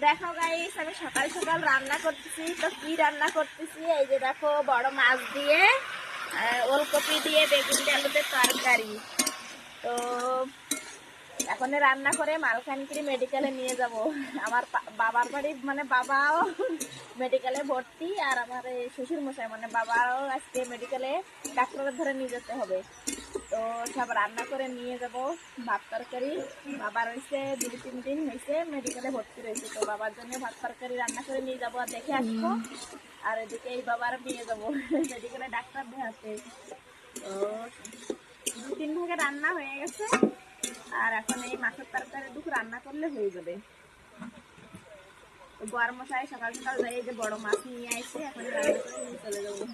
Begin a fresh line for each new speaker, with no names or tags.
দেখো গাইস, আমি সকাল সকাল রান্না করতেছি। তো কি রান্না করতেছি, এই যে দেখো, বড় মাছ দিয়ে ওলকপি দিয়ে বেগুন দিয়ে আলুতে তরকারি। তো এখন রান্না করে মালকানগিরি মেডিকেলে নিয়ে যাব। আমার বাবার বাড়ি, মানে বাবাও মেডিকেলে ভর্তি, আর আমার শ্বশুর মশাই মানে বাবাও আজকে মেডিকেলে ডাক্তারের ধরে নিয়ে যেতে হবে। তো সব রান্না করে নিয়ে যাব। ভাত তরকারি বাবার হয়েছে 2-3 দিন হয়েছে মেডিকেলে ভর্তি রয়েছে, তো বাবার জন্য ভাত তরকারি রান্না করে নিয়ে যাবো আর দেখে আসবো। আর এদিকে এই বাবার নিয়ে যাবো মেডিকেলে ডাক্তার দেখাতে। তো 2-3 ভাগে রান্না হয়ে গেছে, আর এখন এই মাছের তরকারি দুটো রান্না করলে হয়ে যাবে। তো বর মশাই সকাল সকাল যাই যে বড় মাছ নিয়ে আসছে, এখন রান্না করে নিয়ে চলে যাবো।